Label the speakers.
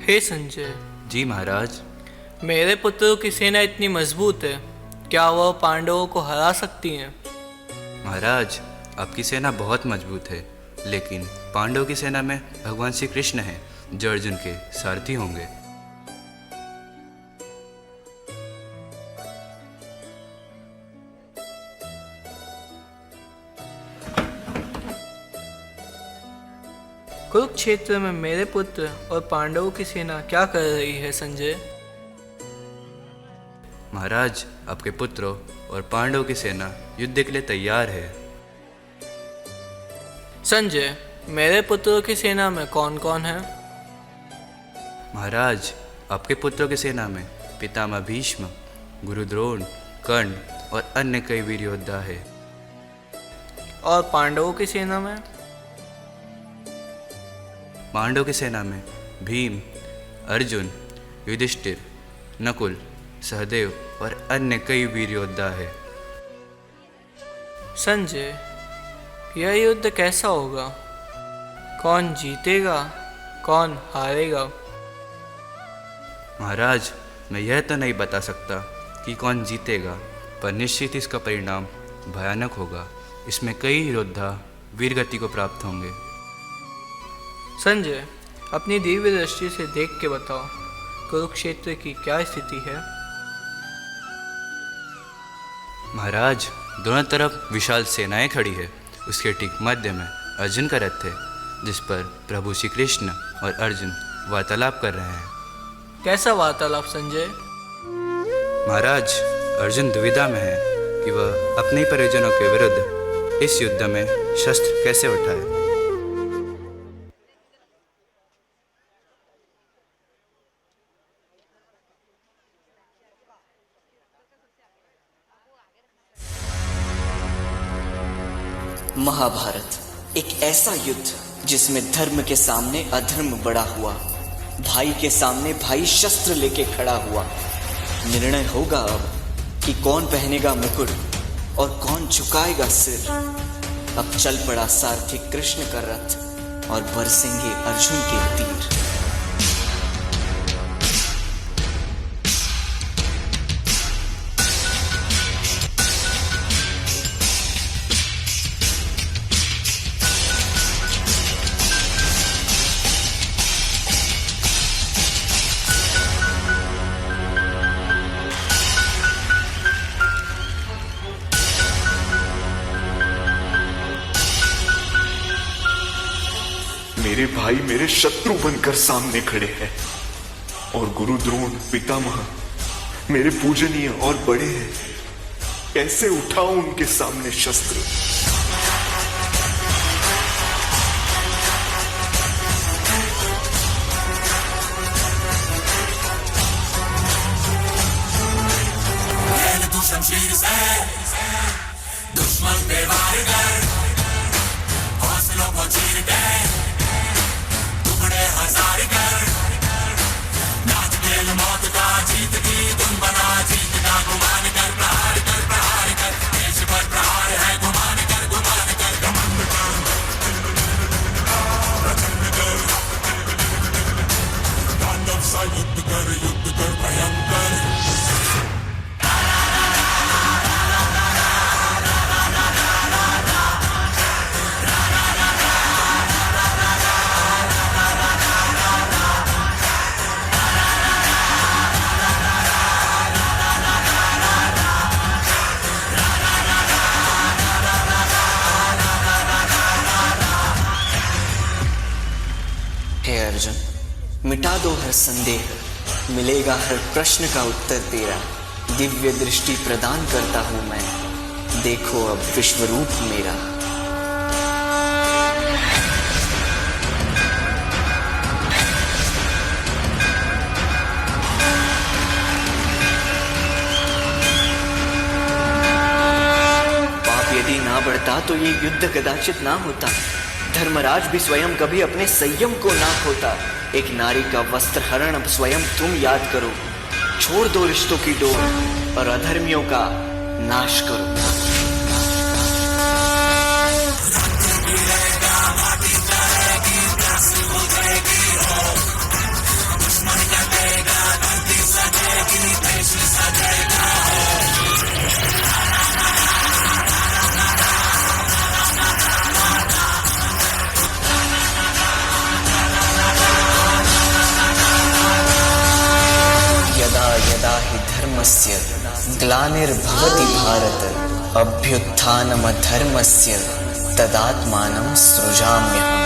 Speaker 1: हे संजय,
Speaker 2: जी महाराज।
Speaker 1: मेरे पुत्रों की सेना इतनी मजबूत है, क्या वह पांडवों को हरा सकती है?
Speaker 2: महाराज, आपकी सेना बहुत मजबूत है, लेकिन पांडवों की सेना में भगवान श्री कृष्ण हैं, जो अर्जुन के सारथी होंगे।
Speaker 1: कुरुक्षेत्र में मेरे पुत्र और पांडवों की सेना क्या कर रही है संजय?
Speaker 2: महाराज, आपके पुत्रों और पांडवों की सेना युद्ध के लिए तैयार है।
Speaker 1: संजय, मेरे पुत्रों की सेना में कौन कौन है?
Speaker 2: महाराज, आपके पुत्रों की सेना में पितामह भीष्म, गुरु द्रोण, कर्ण और अन्य कई वीर योद्धा है।
Speaker 1: और पांडवों की सेना में?
Speaker 2: पांडवों की सेना में भीम, अर्जुन, युधिष्ठिर, नकुल, सहदेव और अन्य कई वीर योद्धा है।
Speaker 1: संजय, यह युद्ध कैसा होगा? कौन जीतेगा, कौन हारेगा?
Speaker 2: महाराज, मैं यह तो नहीं बता सकता कि कौन जीतेगा, पर निश्चित इसका परिणाम भयानक होगा। इसमें कई योद्धा वीरगति को प्राप्त होंगे।
Speaker 1: संजय, अपनी दिव्य दृष्टि से देख के बताओ, कुरुक्षेत्र की क्या स्थिति है?
Speaker 2: महाराज, दोनों तरफ विशाल सेनाएं खड़ी है। उसके ठीक मध्य में अर्जुन का रथ है, जिस पर प्रभु श्री कृष्ण और अर्जुन वार्तालाप कर रहे हैं।
Speaker 1: कैसा वार्तालाप संजय?
Speaker 2: महाराज, अर्जुन दुविधा में है कि वह अपने ही परिजनों के विरुद्ध इस युद्ध में शस्त्र कैसे उठाए।
Speaker 3: महाभारत एक ऐसा युद्ध जिसमें धर्म के सामने अधर्म बड़ा हुआ, भाई के सामने भाई शस्त्र लेके खड़ा हुआ। निर्णय होगा अब कि कौन पहनेगा मुकुट और कौन झुकाएगा सिर। अब चल पड़ा सारथी कृष्ण का रथ और बरसेंगे अर्जुन के तीर।
Speaker 4: मेरे भाई मेरे शत्रु बनकर सामने खड़े हैं और गुरु द्रोण पितामह मेरे पूजनीय और बड़े हैं। कैसे उठाऊं उनके सामने शस्त्र?
Speaker 5: शमशीर से दुश्मन पे वार कर, हौसलों को चीर के टुकड़े हजार कर, नाच खेल मौत का जीत की धुन बना, जीत का गुमान कर, प्रहार कर, देश पर प्रहार है, गुमान कर, घमंड कर, प्रचंड कर, तांडव सा युद्ध कर भयंकर।
Speaker 3: हे अर्जुन, मिटा दो हर संदेह, मिलेगा हर प्रश्न का उत्तर तेरा। दिव्य दृष्टि प्रदान करता हूं मैं, देखो अब विश्व रूप मेरा। पाप यदि ना बढ़ता तो ये युद्ध कदाचित ना होता। धर्मराज भी स्वयं कभी अपने संयम को ना खोता। एक नारी का वस्त्र हरण अब स्वयं तुम याद करो। छोड़ दो रिश्तों की डोर और अधर्मियों का नाश करो। ग्लानिर्भवति भारत अभ्युत्थानमधर्मस्य तदात्मानं सृजाम्यहम्।